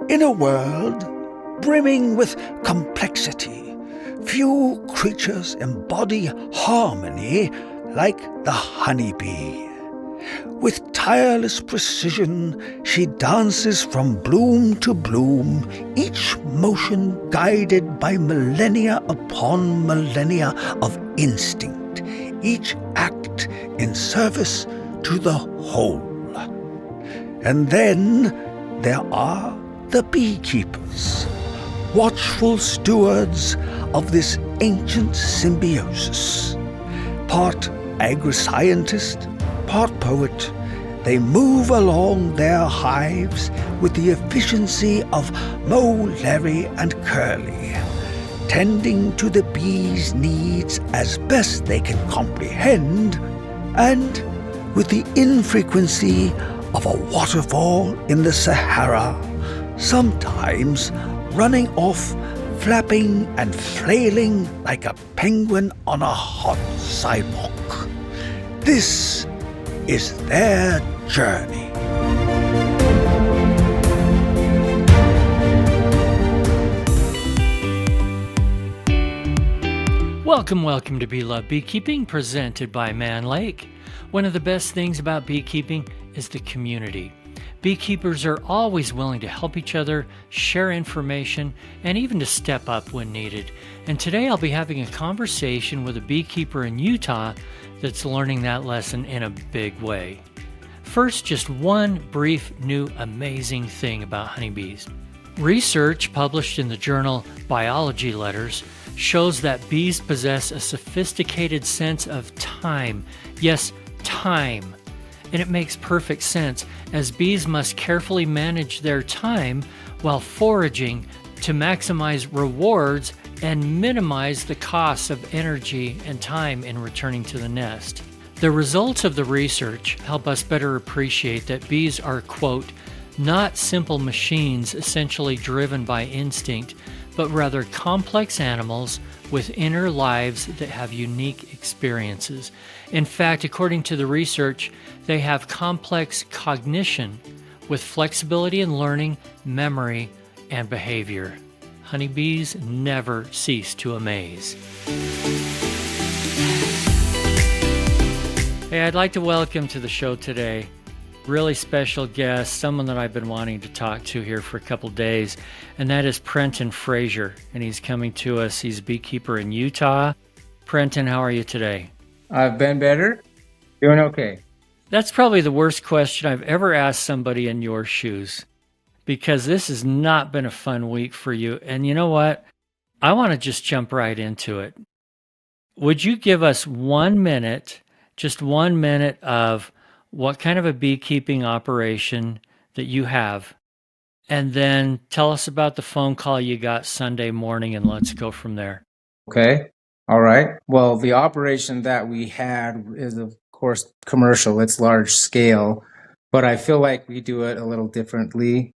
In a world brimming with complexity, few creatures embody harmony like the honeybee. With tireless precision, she dances from bloom to bloom, each motion guided by millennia upon millennia of instinct, each act in service to the whole. And then there are the beekeepers, watchful stewards of this ancient symbiosis. Part agri-scientist, part poet, they move along their hives with the efficiency of Moe, Larry, and Curly, tending to the bees' needs as best they can comprehend, and with the infrequency of a waterfall in the Sahara, sometimes running off, flapping and flailing like a penguin on a hot sidewalk. This is their journey. Welcome to Be Love Beekeeping, presented by Man Lake. One of the best things about beekeeping is the community. Beekeepers are always willing to help each other, share information, and even to step up when needed. And today I'll be having a conversation with a beekeeper in Utah that's learning that lesson in a big way. First, just one brief new amazing thing about honeybees. Research published in the journal Biology Letters shows that bees possess a sophisticated sense of time. Yes, time. And it makes perfect sense, as bees must carefully manage their time while foraging to maximize rewards and minimize the costs of energy and time in returning to the nest. The results of the research help us better appreciate that bees are, quote, not simple machines essentially driven by instinct, but rather complex animals with inner lives that have unique experiences. In fact, according to the research, they have complex cognition with flexibility in learning, memory, and behavior. Honeybees never cease to amaze. Hey, I'd like to welcome to the show today really special guest, someone that I've been wanting to talk to here for a couple days, and that is Prenten Frazier, and he's coming to us. He's a beekeeper in Utah. Prenten, how are you today? I've been better. Doing okay. That's probably the worst question I've ever asked somebody in your shoes, because this has not been a fun week for you. And you know what? I want to just jump right into it. Would you give us 1 minute, just 1 minute of what kind of a beekeeping operation that you have, and then tell us about the phone call you got Sunday morning, and let's go from there. Okay. All right. Well, the operation that we had is, of course, commercial. It's large scale, but I feel like we do it a little differently.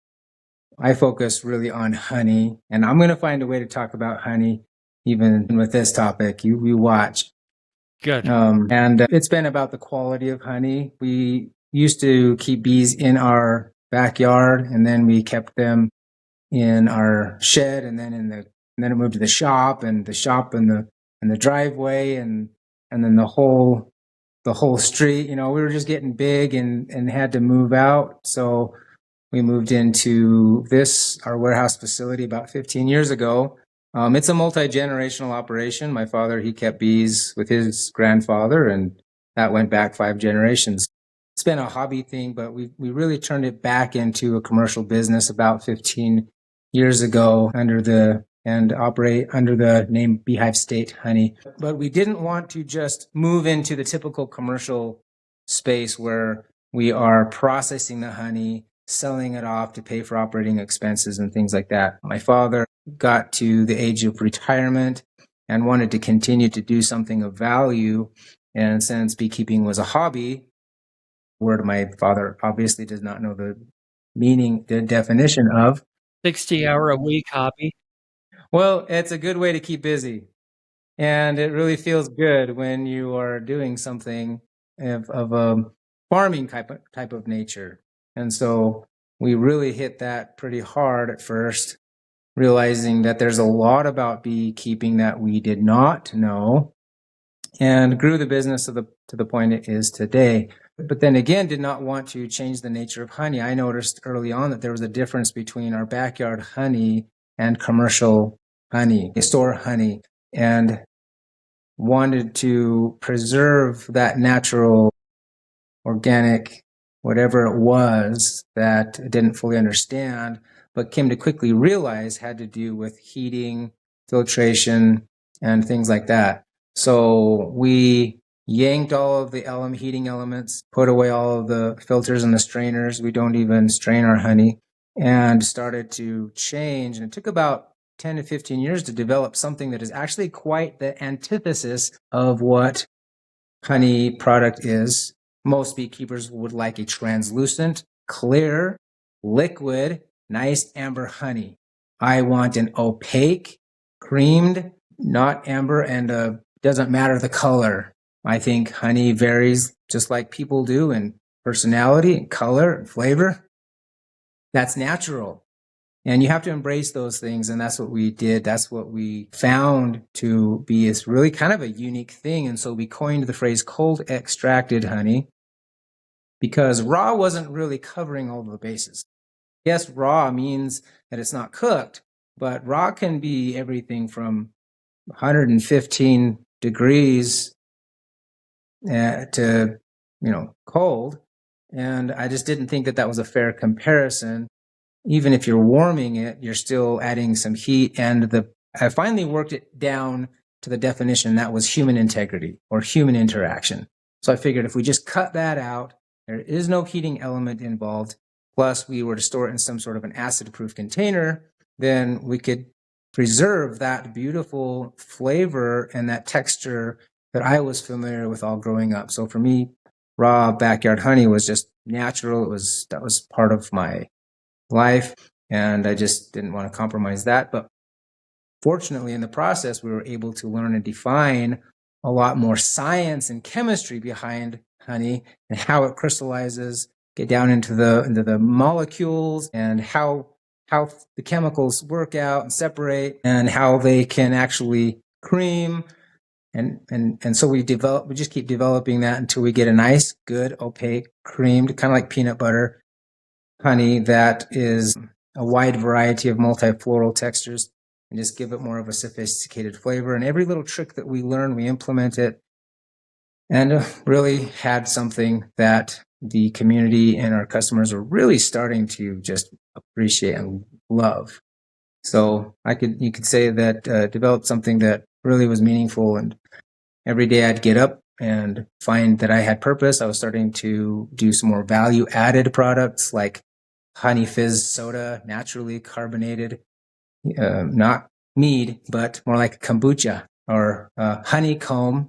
I focus really on honey, and I'm going to find a way to talk about honey even with this topic. We watch. Good. And it's been about the quality of honey. We used to keep bees in our backyard, and then we kept them in our shed, and then then it moved to the shop and the driveway, and then the whole street. You know, we were just getting big and had to move out. So we moved into our warehouse facility about 15 years ago. It's a multi-generational operation. My father, he kept bees with his grandfather, and that went back 5 generations. It's been a hobby thing, but we really turned it back into a commercial business about 15 years ago and operate under the name Beehive State Honey. But we didn't want to just move into the typical commercial space where we are processing the honey, selling it off to pay for operating expenses and things like that. My father got to the age of retirement and wanted to continue to do something of value. And since beekeeping was a hobby, word my father obviously does not know the meaning, the definition of 60-hour-a-week hobby. Well, it's a good way to keep busy. And it really feels good when you are doing something of a farming type of nature. And so we really hit that pretty hard at first, realizing that there's a lot about beekeeping that we did not know, and grew the business to the point it is today. But then again, did not want to change the nature of honey. I noticed early on that there was a difference between our backyard honey and commercial honey, store honey, and wanted to preserve that natural, organic, whatever it was that I didn't fully understand, but came to quickly realize had to do with heating, filtration, and things like that. So we yanked all of the heating elements, put away all of the filters and the strainers. We don't even strain our honey, and started to change. And it took about 10 to 15 years to develop something that is actually quite the antithesis of what honey product is. Most beekeepers would like a translucent, clear, liquid, nice amber honey. I want an opaque, creamed, not amber, and doesn't matter the color. I think honey varies just like people do in personality and color and flavor. That's natural. And you have to embrace those things, and that's what we did. That's what we found to be is really kind of a unique thing. And so we coined the phrase cold extracted honey, because raw wasn't really covering all the bases. Yes, raw means that it's not cooked, but raw can be everything from 115 degrees to, cold. And I just didn't think that that was a fair comparison. Even if you're warming it, you're still adding some heat. And I finally worked it down to the definition that was human integrity or human interaction. So I figured if we just cut that out, there is no heating element involved. Plus, we were to store it in some sort of an acid-proof container, then we could preserve that beautiful flavor and that texture that I was familiar with all growing up. So for me, raw backyard honey was just natural. That was part of my life, and I just didn't want to compromise that. But fortunately, in the process, we were able to learn and define a lot more science and chemistry behind honey and how it crystallizes, get down into the molecules and how the chemicals work out and separate, and how they can actually cream. And so we just keep developing that until we get a nice, good, opaque, creamed, kind of like peanut butter honey that is a wide variety of multifloral textures, and just give it more of a sophisticated flavor. And every little trick that we learn, we implement it, and really had something that the community and our customers are really starting to just appreciate and love. So you could say that developed something that really was meaningful. And every day I'd get up and find that I had purpose. I was starting to do some more value-added products like honey fizz soda, naturally carbonated, not mead, but more like kombucha, or honeycomb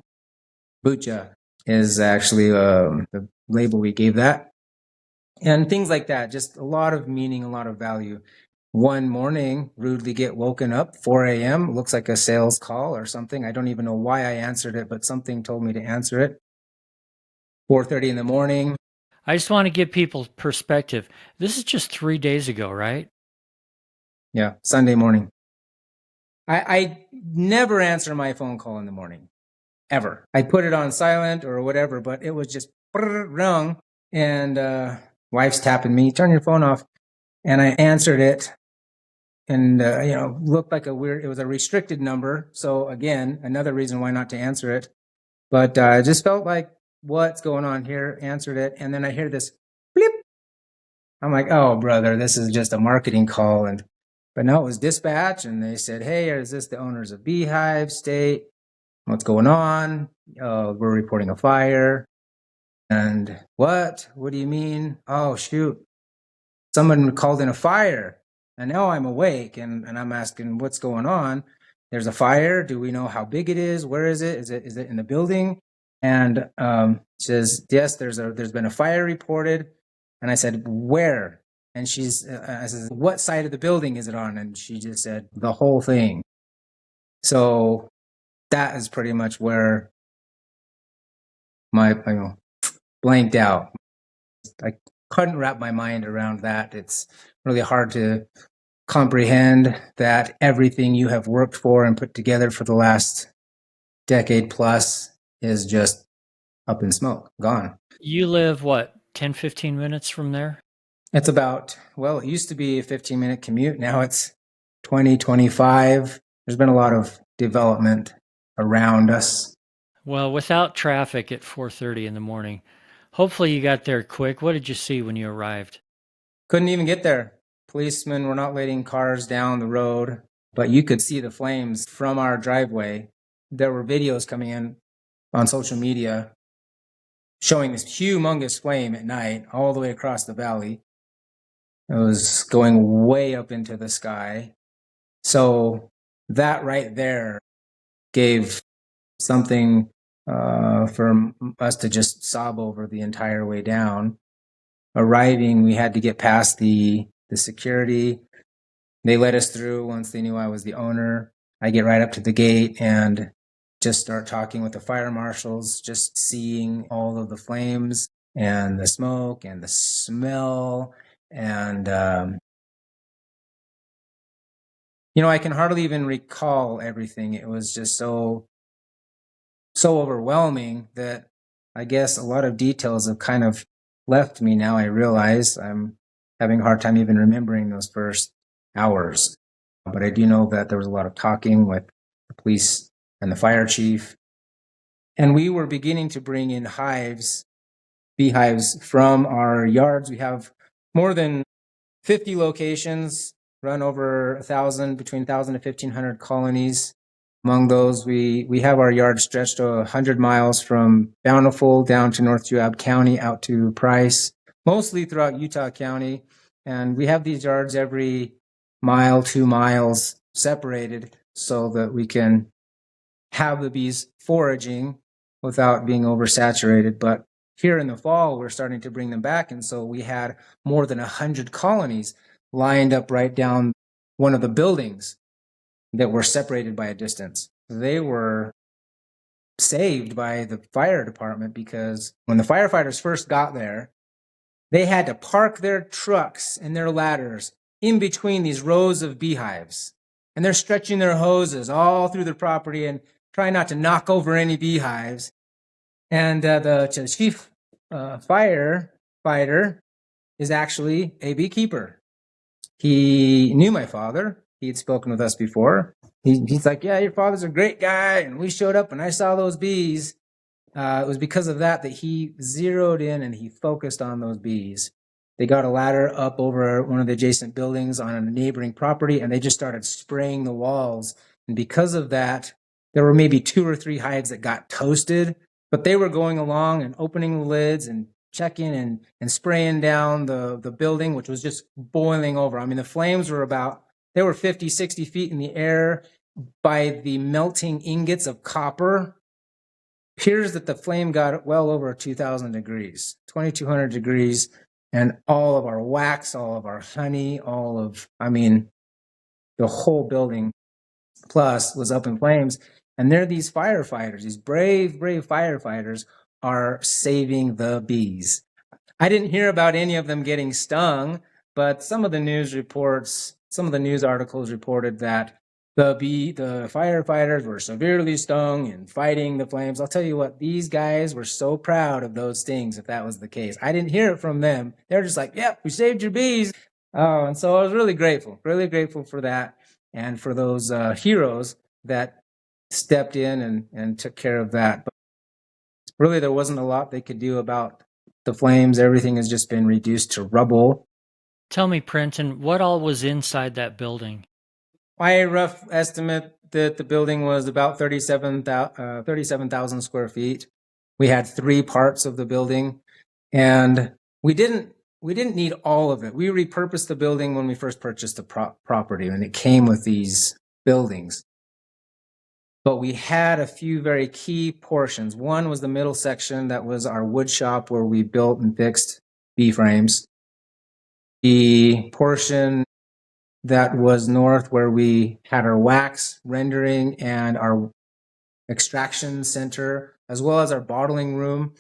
kombucha is actually the label we gave that. And things like that, just a lot of meaning, a lot of value. One morning, rudely get woken up, 4 a.m., looks like a sales call or something. I don't even know why I answered it, but something told me to answer it. 4:30 in the morning. I just want to give people perspective. This is just 3 days ago, right? Yeah, Sunday morning. I never answer my phone call in the morning, ever. I put it on silent or whatever, but it was just rung, and wife's tapping me, turn your phone off. And I answered it, and looked like it was a restricted number. So again, another reason why not to answer it. But I just felt like, what's going on here? Answered it, and then I hear this blip. I'm like, oh, brother, this is just a marketing call. But no, it was dispatch, and they said, hey, is this the owners of Beehive State? What's going on? We're reporting a fire. And what? What do you mean? Oh, shoot. Someone called in a fire. And now I'm awake, and I'm asking, what's going on? There's a fire. Do we know how big it is? Where is it? Is it in the building? And says, yes, there's been a fire reported. And I said, where? And I said, what side of the building is it on? And she just said, the whole thing. So that is pretty much where my blanked out. I couldn't wrap my mind around that. It's really hard to comprehend that everything you have worked for and put together for the last decade plus is just up in smoke, gone. You live, what, 10, 15 minutes from there? It's about, well, it used to be a 15-minute commute. Now it's 20, 25. There's been a lot of development around us. Well, without traffic at 4:30 in the morning, hopefully you got there quick. What did you see when you arrived? Couldn't even get there. Policemen were not letting cars down the road, but you could see the flames from our driveway. There were videos coming in on social media showing this humongous flame at night all the way across the valley. It was going way up into the sky. So that right there gave something for us to just sob over the entire way down. Arriving, we had to get past the security. They let us through once they knew I was the owner. I get right up to the gate and just start talking with the fire marshals, just seeing all of the flames and the smoke and the smell. And, I can hardly even recall everything. It was just so overwhelming that I guess a lot of details have kind of left me now. I realize I'm having a hard time even remembering those first hours. But I do know that there was a lot of talking with the police and the fire chief. And we were beginning to bring in beehives from our yards. We have more than 50 locations, run over 1,000, between 1,000 and 1,500 colonies. Among those, we have our yard stretched 100 miles from Bountiful down to North Juab County out to Price, mostly throughout Utah County. And we have these yards every mile, 2 miles separated so that we can have the bees foraging without being oversaturated. But here in the fall, we're starting to bring them back. And so we had more than 100 colonies lined up right down one of the buildings that were separated by a distance. They were saved by the fire department because when the firefighters first got there, they had to park their trucks and their ladders in between these rows of beehives. And they're stretching their hoses all through the property and trying not to knock over any beehives. And the chief firefighter is actually a beekeeper. He knew my father. He had spoken with us before. He's like, yeah, your father's a great guy. And we showed up and I saw those bees. It was because of that he zeroed in and he focused on those bees. They got a ladder up over one of the adjacent buildings on a neighboring property and they just started spraying the walls. And because of that, there were maybe 2 or 3 hives that got toasted, but they were going along and opening the lids and checking and spraying down the building, which was just boiling over. I mean, the flames were they were 50, 60 feet in the air by the melting ingots of copper. Appears that the flame got well over 2,000 degrees, 2,200 degrees, and all of our wax, all of our honey, the whole building plus was up in flames. And there are these firefighters, these brave, brave firefighters are saving the bees. I didn't hear about any of them getting stung, but some of the news articles reported that the firefighters were severely stung in fighting the flames. I'll tell you what, these guys were so proud of those stings if that was the case. I didn't hear it from them. They're just like, yep, we saved your bees. Oh, and so I was really grateful for that and for those heroes that stepped in and took care of that. But really, there wasn't a lot they could do about the flames. Everything has just been reduced to rubble. Tell me, Prenten, what all was inside that building? My rough estimate that the building was about 37,000 square feet. We had 3 parts of the building, and we didn't need all of it. We repurposed the building when we first purchased the property, and it came with these buildings. But we had a few very key portions. One was the middle section that was our wood shop where we built and fixed bee frames. The portion that was north where we had our wax rendering and our extraction center, as well as our bottling room.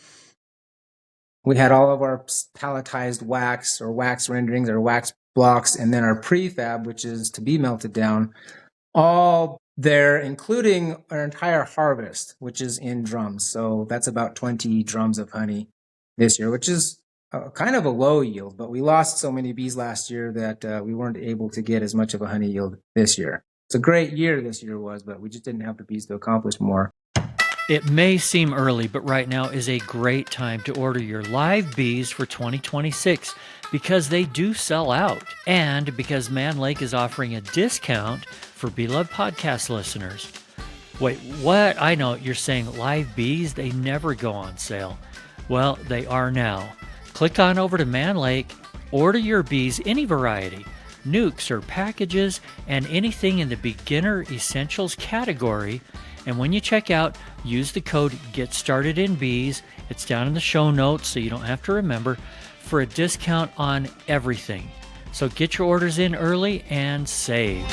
We had all of our palletized wax or wax renderings or wax blocks, and then our prefab, which is to be melted down, all there, including our entire harvest, which is in drums. So that's about 20 drums of honey this year, which is kind of a low yield, but we lost so many bees last year that we weren't able to get as much of a honey yield this year. It's a great year this year was, but we just didn't have the bees to accomplish more. It may seem early, but right now is a great time to order your live bees for 2026 because they do sell out, and because Man Lake is offering a discount for Be Love podcast listeners. Wait, what? I know you're saying live bees, they never go on sale. Well, they are now. Click on over to Man Lake, order your bees any variety, nukes or packages, and anything in the beginner essentials category. And when you check out, use the code GETSTARTEDINBEES, it's down in the show notes so you don't have to remember, for a discount on everything. So get your orders in early and save.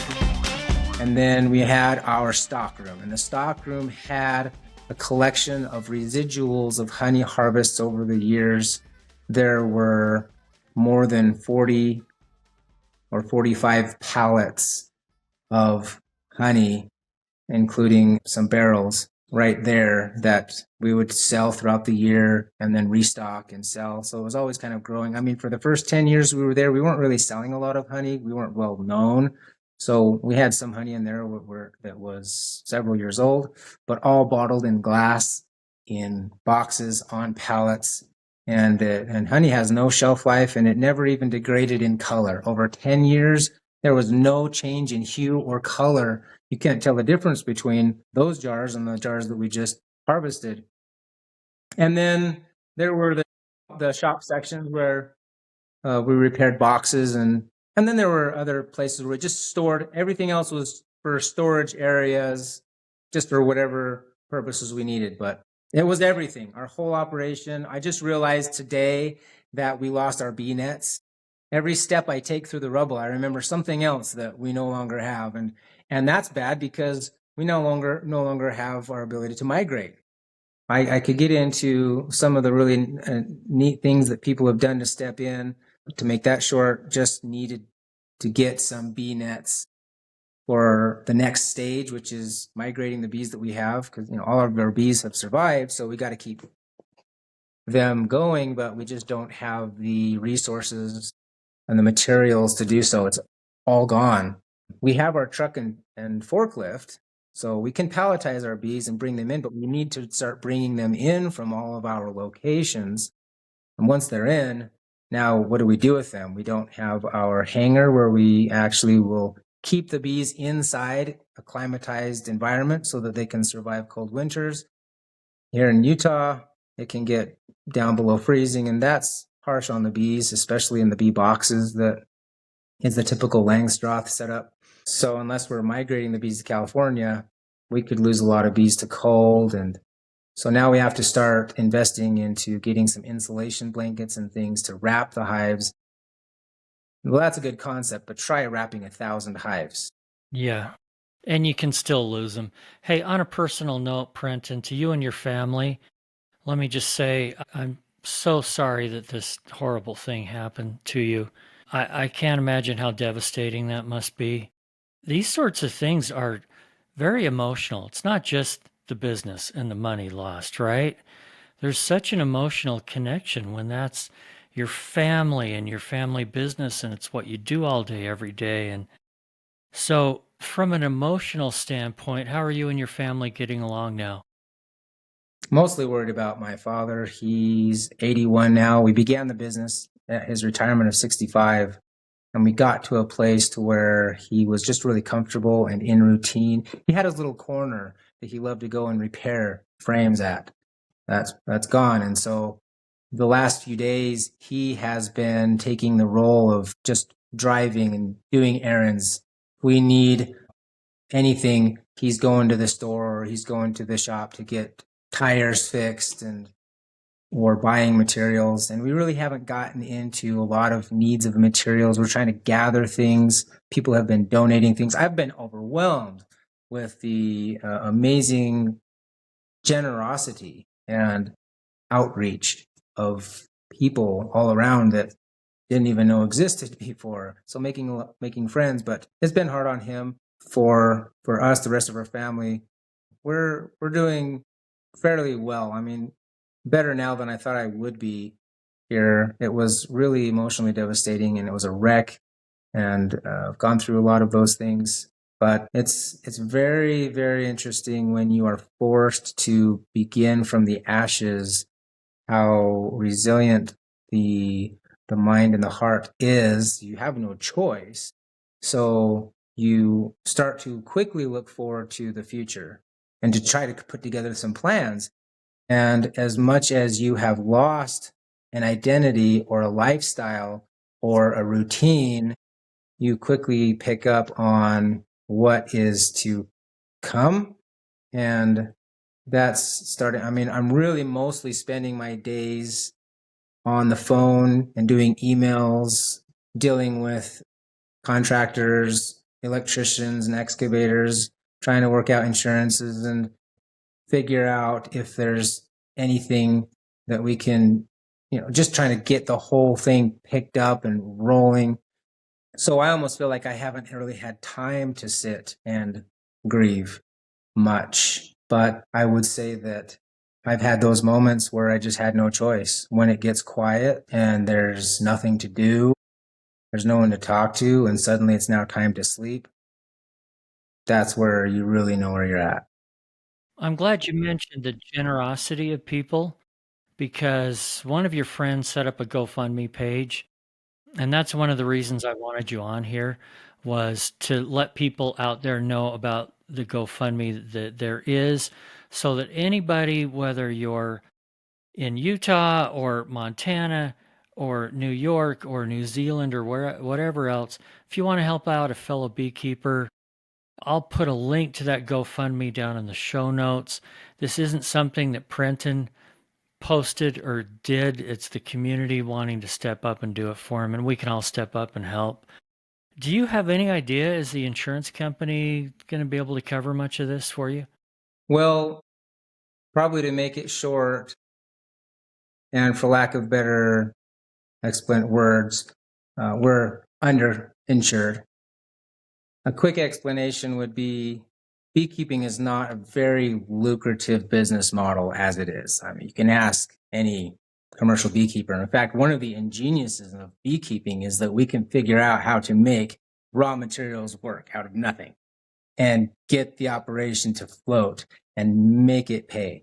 And then we had our stock room, and the stock room had a collection of residuals of honey harvests over the years. There were more than 40 or 45 pallets of honey, including some barrels right there that we would sell throughout the year and then restock and sell. So it was always kind of growing. I mean, for the first 10 years we were there, we weren't really selling a lot of honey. We weren't well known. So we had some honey in there that was several years old, but all bottled in glass, in boxes, on pallets. And honey has no shelf life, and it never even degraded in color. Over 10 years, there was no change in hue or color. You can't tell the difference between those jars and the jars that we just harvested. And then there were the shop sections where we repaired boxes, and then there were other places where we just stored. Everything else was for storage areas, just for whatever purposes we needed. But it was everything, our whole operation. I just realized today that we lost our bee nets. Every step I take through the rubble, I remember something else that we no longer have. And that's bad because we no longer have our ability to migrate. I could get into some of the really neat things that people have done to step in. To make that short, just needed to get some bee nets for the next stage, which is migrating the bees that we have, because all of our bees have survived, so we got to keep them going, but we just don't have the resources and the materials to do so. It's all gone. We have our truck and forklift, so we can palletize our bees and bring them in, but we need to start bringing them in from all of our locations. And once they're in, now what do we do with them? We don't have our hangar where we actually will keep the bees inside a climatized environment so that they can survive cold winters. Here in Utah, it can get down below freezing, and that's harsh on the bees, especially in the bee boxes that is the typical Langstroth setup. So unless we're migrating the bees to California, we could lose a lot of bees to cold. And so now we have to start investing into getting some insulation blankets and things to wrap the hives. Well, that's a good concept, but try wrapping 1,000 hives. Yeah, and you can still lose them. Hey, on a personal note, Prenten, to you and your family, let me just say I'm so sorry that this horrible thing happened to you. I can't imagine how devastating that must be. These sorts of things are very emotional. It's not just the business and the money lost, right? There's such an emotional connection when that's your family and your family business, and it's what you do all day, every day. And so, from an emotional standpoint, how are you and your family getting along now? Mostly worried about my father. He's 81 now. We began the business at his retirement of 65, and we got to a place to where he was just really comfortable and in routine. He had his little corner that he loved to go and repair frames at. That's gone. And so the last few days, he has been taking the role of just driving and doing errands. We need anything, he's going to the store or he's going to the shop to get tires fixed or buying materials. And we really haven't gotten into a lot of needs of materials. We're trying to gather things. People have been donating things. I've been overwhelmed with the amazing generosity and outreach of people all around that didn't even know existed before. So making friends, but it's been hard on him. For us, the rest of our family, we're doing fairly well. I mean, better now than I thought I would be here. It was really emotionally devastating, and it was a wreck. And I've gone through a lot of those things. But it's very, very interesting when you are forced to begin from the ashes, how resilient the mind and the heart is. You have no choice. So you start to quickly look forward to the future and to try to put together some plans. And as much as you have lost an identity or a lifestyle or a routine, you quickly pick up on what is to come. And that's starting. I mean, I'm really mostly spending my days on the phone and doing emails, dealing with contractors, electricians, and excavators, trying to work out insurances and figure out if there's anything that we can, just trying to get the whole thing picked up and rolling. So I almost feel like I haven't really had time to sit and grieve much. But I would say that I've had those moments where I just had no choice. When it gets quiet and there's nothing to do, there's no one to talk to, and suddenly it's now time to sleep. That's where you really know where you're at. I'm glad you mentioned the generosity of people, because one of your friends set up a GoFundMe page, and that's one of the reasons I wanted you on here, was to let people out there know about the GoFundMe that there is, so that anybody, whether you're in Utah or Montana or New York or New Zealand or whatever else, if you want to help out a fellow beekeeper, I'll put a link to that GoFundMe down in the show notes. This isn't something that Prenten posted or did. It's the community wanting to step up and do it for him, and we can all step up and help. Do you have any idea, is the insurance company going to be able to cover much of this for you? Well, probably to make it short, and for lack of better explained words, we're underinsured. A quick explanation would be beekeeping is not a very lucrative business model as it is. I mean, you can ask any commercial beekeeper. In fact, one of the ingeniouses of beekeeping is that we can figure out how to make raw materials work out of nothing and get the operation to float and make it pay.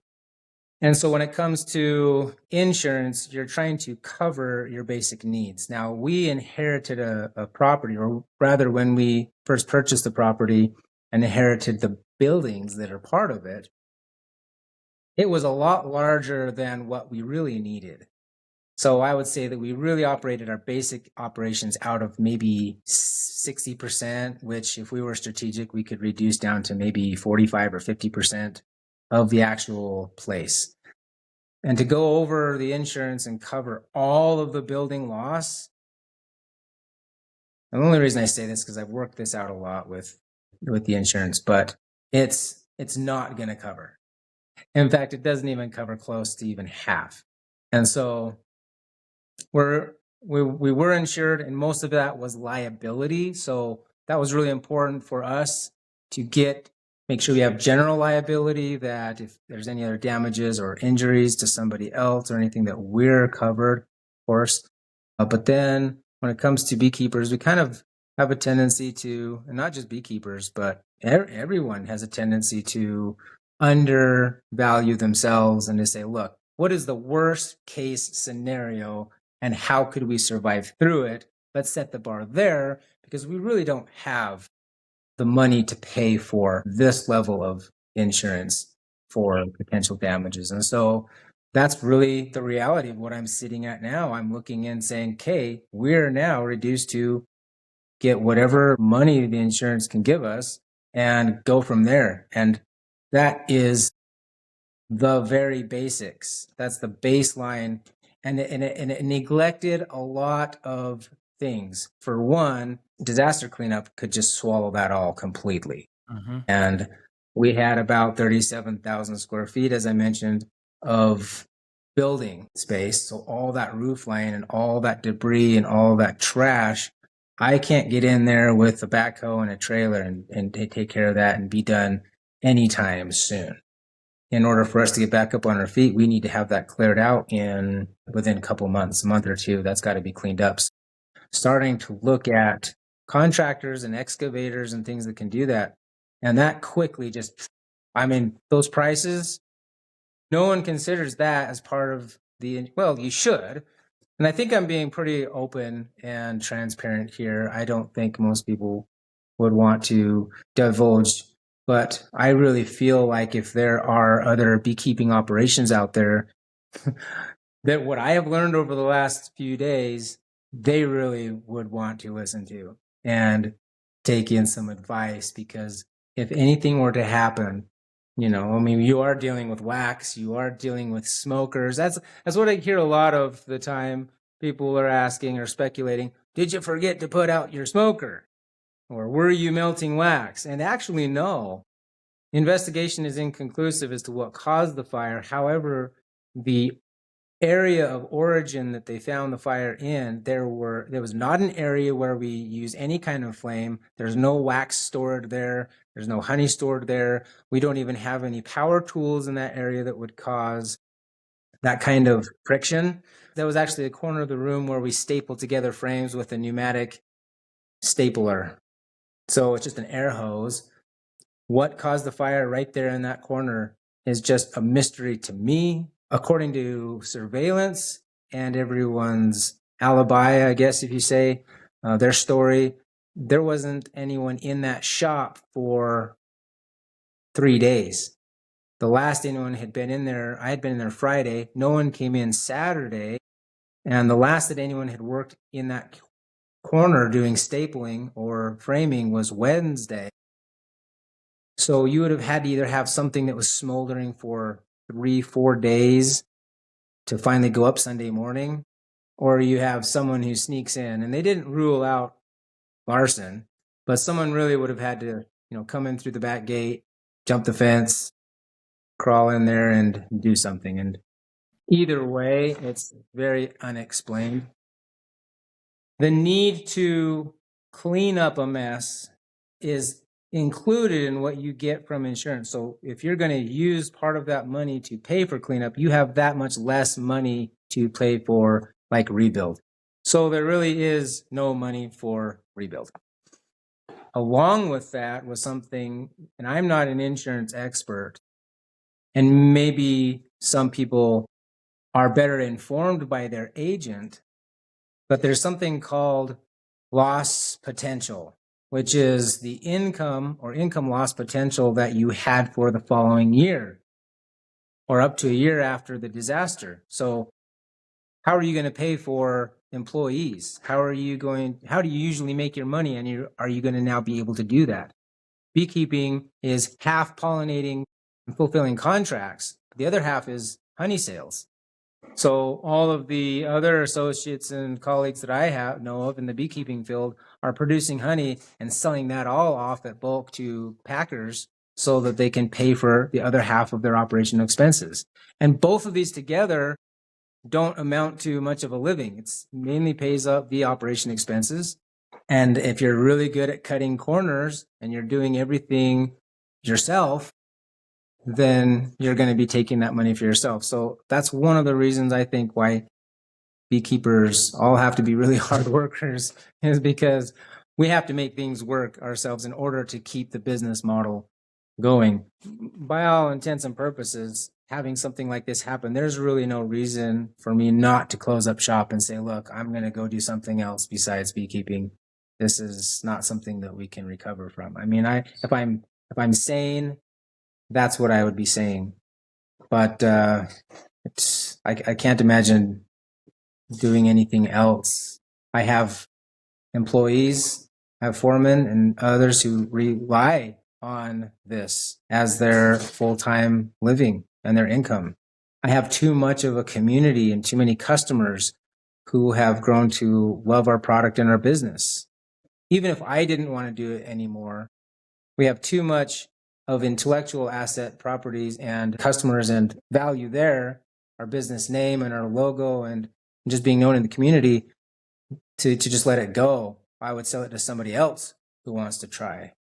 And so when it comes to insurance, you're trying to cover your basic needs. Now, we inherited a property, or rather when we first purchased the property and inherited the buildings that are part of it, it was a lot larger than what we really needed. So I would say that we really operated our basic operations out of maybe 60%, which if we were strategic, we could reduce down to maybe 45 or 50% of the actual place. And to go over the insurance and cover all of the building loss, the only reason I say this is because I've worked this out a lot with the insurance, but it's not going to cover. In fact, it doesn't even cover close to even half. And so we were insured, and most of that was liability. So that was really important for us to make sure we have general liability, that if there's any other damages or injuries to somebody else or anything, that we're covered, of course. But then when it comes to beekeepers, we kind of have a tendency to, and not just beekeepers, but everyone has a tendency to undervalue themselves and to say, look, what is the worst case scenario and how could we survive through it? Let's set the bar there, because we really don't have the money to pay for this level of insurance for potential damages. And so that's really the reality of what I'm sitting at now. I'm looking in saying, okay, we're now reduced to get whatever money the insurance can give us and go from there. And that is the very basics. That's the baseline. And it neglected a lot of things. For one, disaster cleanup could just swallow that all completely. Mm-hmm. And we had about 37,000 square feet, as I mentioned, of building space. So all that roof line and all that debris and all that trash, I can't get in there with a backhoe and a trailer and take care of that and be done anytime soon. In order for us to get back up on our feet, we need to have that cleared out within a couple months, a month or two. That's got to be cleaned up. Starting to look at contractors and excavators and things that can do that. And that quickly those prices, no one considers that as part of well, you should. And I think I'm being pretty open and transparent here. I don't think most people would want to divulge, but I really feel like if there are other beekeeping operations out there that what I have learned over the last few days, they really would want to listen to and take in some advice, because if anything were to happen, you are dealing with wax, you are dealing with smokers. That's what I hear a lot of the time. People are asking or speculating, did you forget to put out your smoker? Or were you melting wax? And actually, no. Investigation is inconclusive as to what caused the fire. However, the area of origin that they found the fire in, there was not an area where we use any kind of flame. There's no wax stored there. There's no honey stored there. We don't even have any power tools in that area that would cause that kind of friction. That was actually a corner of the room where we stapled together frames with a pneumatic stapler. So it's just an air hose. What caused the fire right there in that corner is just a mystery to me. According to surveillance and everyone's alibi, I guess if you say, their story, there wasn't anyone in that shop for 3 days. The last anyone had been in there, I had been in there Friday. No one came in Saturday. And the last that anyone had worked in that corner doing stapling or framing was Wednesday. So you would have had to either have something that was smoldering for 3-4 days to finally go up Sunday morning, or you have someone who sneaks in, and they didn't rule out arson, but someone really would have had to, come in through the back gate, jump the fence, crawl in there and do something. And either way, it's very unexplained. The need to clean up a mess is included in what you get from insurance. So if you're going to use part of that money to pay for cleanup, you have that much less money to pay for like rebuild. So there really is no money for rebuild. Along with that was something, and I'm not an insurance expert, and maybe some people are better informed by their agent, but there's something called loss potential, which is the income or income loss potential that you had for the following year or up to a year after the disaster. So how are you going to pay for employees? How do you usually make your money? And are you going to now be able to do that? Beekeeping is half pollinating and fulfilling contracts. The other half is honey sales. So all of the other associates and colleagues that I know of in the beekeeping field are producing honey and selling that all off at bulk to packers so that they can pay for the other half of their operational expenses. And both of these together don't amount to much of a living. It's mainly pays up the operation expenses. And if you're really good at cutting corners and you're doing everything yourself, then you're going to be taking that money for yourself. So that's one of the reasons I think why beekeepers all have to be really hard workers, is because we have to make things work ourselves in order to keep the business model going. By all intents and purposes, having something like this happen, there's really no reason for me not to close up shop and say, look, I'm going to go do something else besides beekeeping. This is not something that we can recover from. I mean, if I'm sane, that's what I would be saying. But I can't imagine doing anything else. I have employees, I have foremen and others who rely on this as their full-time living and their income. I have too much of a community and too many customers who have grown to love our product and our business. Even if I didn't want to do it anymore, we have too much of intellectual asset properties and customers and value there our business name and our logo and just being known in the community to just let it go. I would sell it to somebody else who wants to try.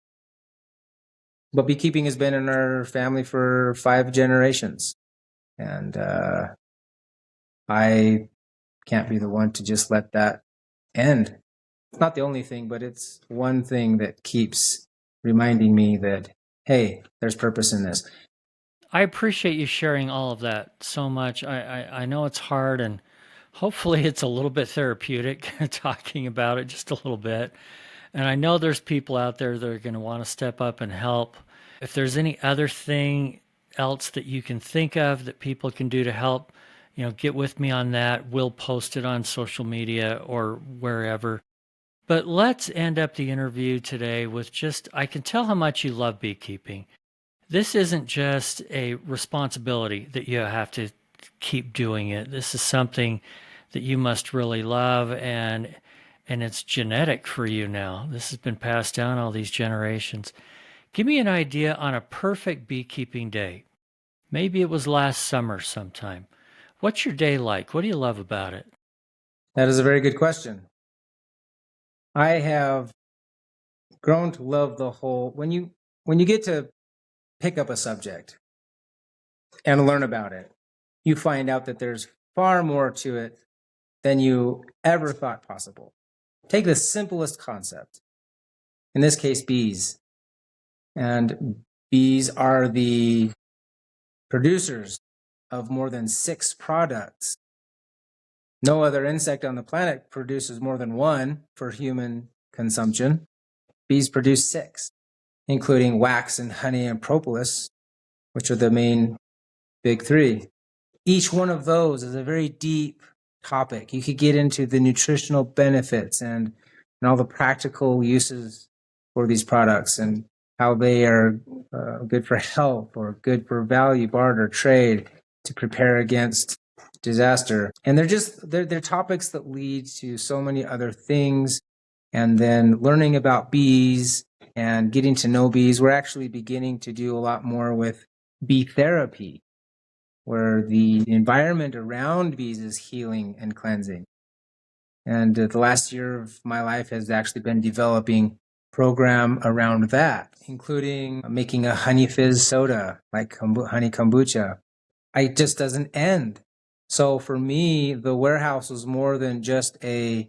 But beekeeping has been in our family for 5 generations. And I can't be the one to just let that end. It's not the only thing, but it's one thing that keeps reminding me that, hey, there's purpose in this. I appreciate you sharing all of that so much. I know it's hard, and hopefully it's a little bit therapeutic talking about it just a little bit. And I know there's people out there that are going to want to step up and help. If there's any other thing else that you can think of that people can do to help, get with me on that. We'll post it on social media or wherever. But let's end up the interview today with I can tell how much you love beekeeping. This isn't just a responsibility that you have to keep doing it. This is something that you must really love, and it's genetic for you now. This has been passed down all these generations. Give me an idea on a perfect beekeeping day. Maybe it was last summer sometime. What's your day like? What do you love about it? That is a very good question. I have grown to love the whole, when you get to pick up a subject and learn about it, you find out that there's far more to it than you ever thought possible. Take the simplest concept, in this case, bees. And bees are the producers of more than 6 products. No other insect on the planet produces more than 1 for human consumption. Bees produce 6, including wax and honey and propolis, which are the main big 3. Each one of those is a very deep topic. You could get into the nutritional benefits and all the practical uses for these products and how they are good for health or good for value, barter, trade, to prepare against disaster. And they're topics that lead to so many other things. And then learning about bees and getting to know bees, we're actually beginning to do a lot more with bee therapy, where the environment around bees is healing and cleansing. And the last year of my life has actually been developing program around that, including making a honey fizz soda, like honey kombucha. It just doesn't end. So for me, the warehouse was more than just a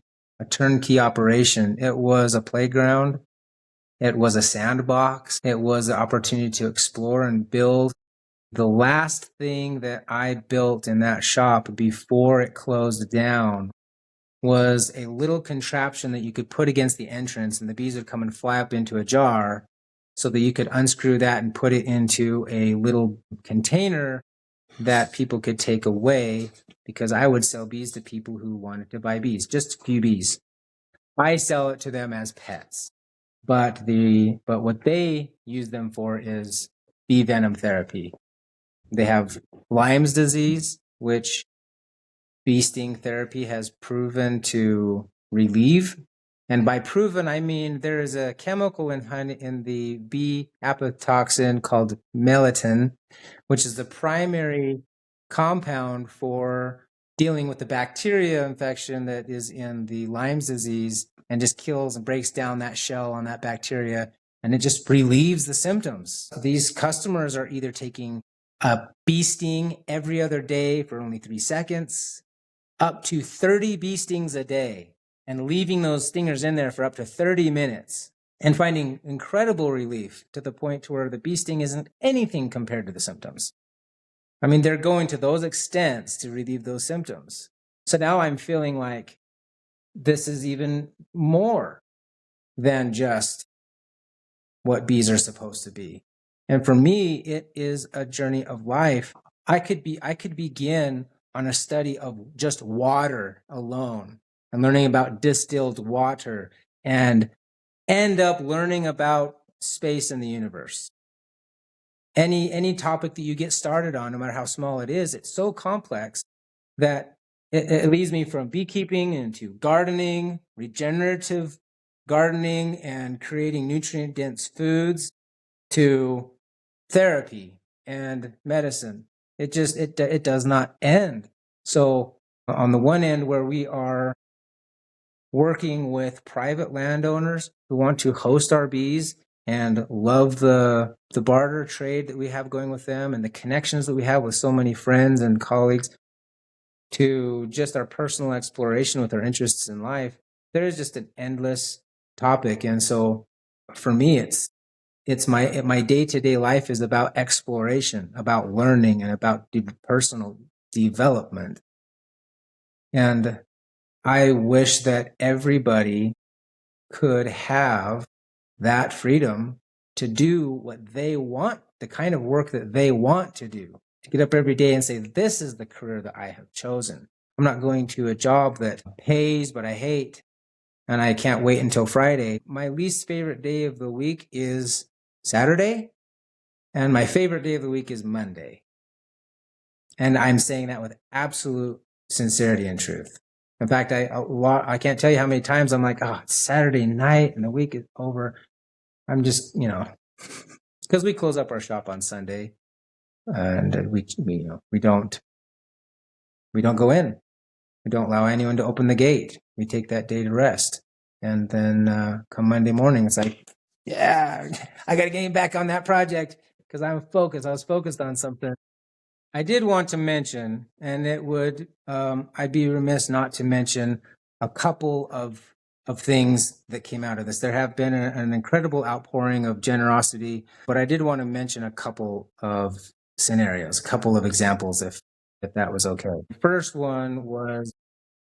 turnkey operation. It was a playground. It was a sandbox. It was an opportunity to explore and build. The last thing that I built in that shop before it closed down was a little contraption that you could put against the entrance, and the bees would come and fly up into a jar so that you could unscrew that and put it into a little container that people could take away, because I would sell bees to people who wanted to buy bees, just a few bees. I sell it to them as pets, but what they use them for is bee venom therapy. They have Lyme's disease, which bee sting therapy has proven to relieve. And by proven, I mean there is a chemical in the bee apoptoxin called melatonin, which is the primary compound for dealing with the bacteria infection that is in the Lyme's disease, and just kills and breaks down that shell on that bacteria, and it just relieves the symptoms. These customers are either taking a bee sting every other day for only 3 seconds, up to 30 bee stings a day, and leaving those stingers in there for up to 30 minutes and finding incredible relief to the point to where the bee sting isn't anything compared to the symptoms. I mean, they're going to those extents to relieve those symptoms. So now I'm feeling like this is even more than just what bees are supposed to be. And for me, it is a journey of life. I could begin on a study of just water alone and learning about distilled water, and end up learning about space and the universe. Any topic that you get started on, no matter how small it is, it's so complex that it leads me from beekeeping into gardening, regenerative gardening, and creating nutrient-dense foods, to therapy and medicine. it does not end. So on the one end, where we are working with private landowners who want to host our bees and love the barter trade that we have going with them and the connections that we have with so many friends and colleagues, to just our personal exploration with our interests in life, there is just an endless topic. And so for me, it's my day-to-day life is about exploration, about learning, and about personal development. And I wish that everybody could have that freedom to do what they want, the kind of work that they want to do, to get up every day and say, this is the career that I have chosen. I'm not going to a job that pays, but I hate, and I can't wait until Friday. My least favorite day of the week is Saturday, and my favorite day of the week is Monday. And I'm saying that with absolute sincerity and truth. In fact, I can't tell you how many times I'm like, oh, it's Saturday night and the week is over. I'm just, because we close up our shop on Sunday, and we don't go in. We don't allow anyone to open the gate. We take that day to rest, and then come Monday morning, it's like, yeah, I got to get back on that project because I'm focused. I was focused on something. I did want to mention, and I'd be remiss not to mention a couple of things that came out of this. There have been an incredible outpouring of generosity, but I did want to mention a couple of scenarios, a couple of examples, if that was okay. The first one was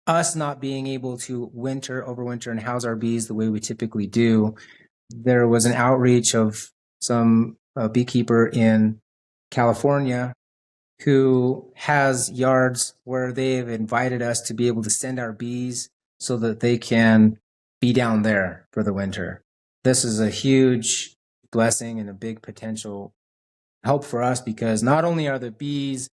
us not being able to overwinter and house our bees the way we typically do. There was an outreach of some beekeeper in California who has yards where they've invited us to be able to send our bees so that they can be down there for the winter. This is a huge blessing and a big potential help for us, because not only are the bees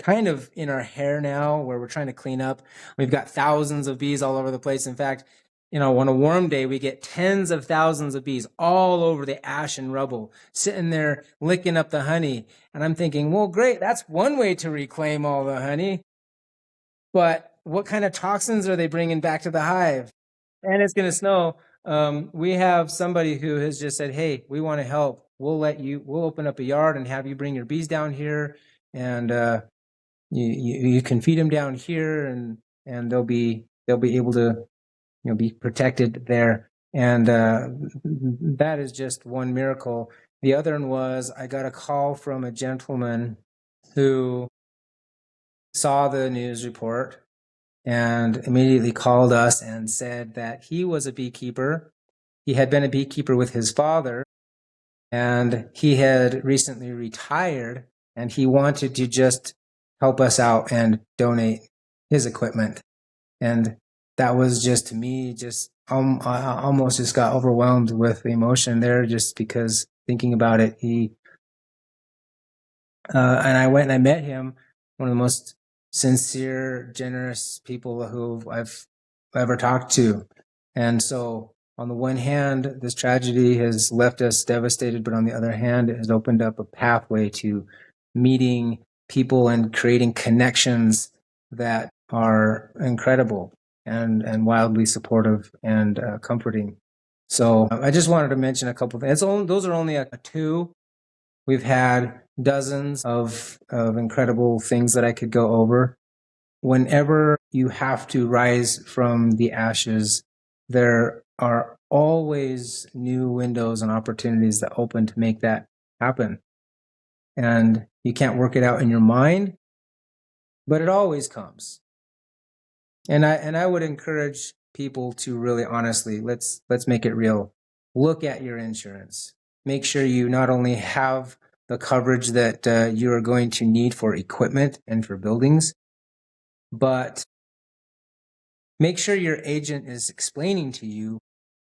kind of in our hair now, where we're trying to clean up, we've got thousands of bees all over the place. In fact, on a warm day, we get tens of thousands of bees all over the ash and rubble, sitting there licking up the honey. And I'm thinking, well, great, that's one way to reclaim all the honey. But what kind of toxins are they bringing back to the hive? And it's going to snow. We have somebody who has just said, hey, we want to help. We'll open up a yard and have you bring your bees down here, and you can feed them down here, and they'll be able to be protected there. And that is just one miracle. The other one was, I got a call from a gentleman who saw the news report and immediately called us and said that he was a beekeeper. He had been a beekeeper with his father, and he had recently retired, and he wanted to just help us out and donate his equipment. And that was just, to me, I almost just got overwhelmed with emotion there, just because thinking about it. And I went and I met him, one of the most sincere, generous people who I've ever talked to. And so on the one hand, this tragedy has left us devastated, but on the other hand, it has opened up a pathway to meeting people and creating connections that are incredible and wildly supportive and comforting. So I just wanted to mention a couple of things. Those are only two. We've had dozens of incredible things that I could go over. Whenever you have to rise from the ashes, there are always new windows and opportunities that open to make that happen. And you can't work it out in your mind, but it always comes. And I would encourage people to really honestly, let's make it real. Look at your insurance. Make sure you not only have the coverage that you are going to need for equipment and for buildings, but make sure your agent is explaining to you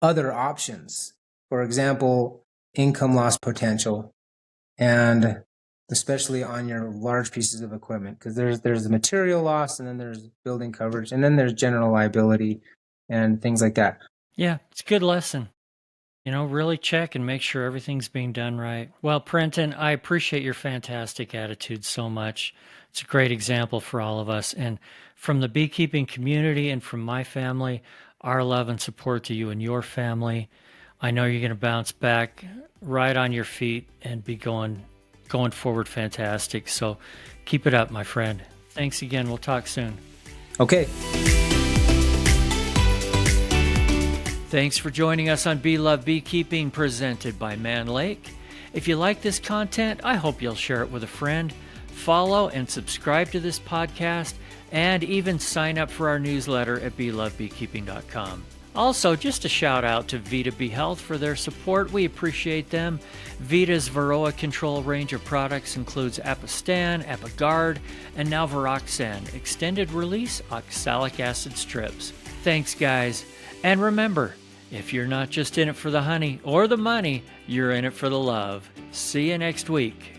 other options. For example, income loss potential, and especially on your large pieces of equipment, because there's the material loss, and then there's building coverage, and then there's general liability and things like that. Yeah, it's a good lesson. really check and make sure everything's being done right. Well, Prenten, I appreciate your fantastic attitude so much. It's a great example for all of us. And from the beekeeping community and from my family, our love and support to you and your family. I know you're going to bounce back right on your feet and be going forward fantastic. So keep it up, my friend. Thanks again. We'll talk soon. Okay. Thanks for joining us on Be Love Beekeeping, presented by Man Lake. If you like this content, I hope you'll share it with a friend, follow and subscribe to this podcast, and even sign up for our newsletter at belovebeekeeping.com. Also, just a shout out to Vita Bee Health for their support. We appreciate them. Vita's Varroa control range of products includes Apistan, Apigard, and now Viroxan, extended release oxalic acid strips. Thanks, guys. And remember, if you're not just in it for the honey or the money, you're in it for the love. See you next week.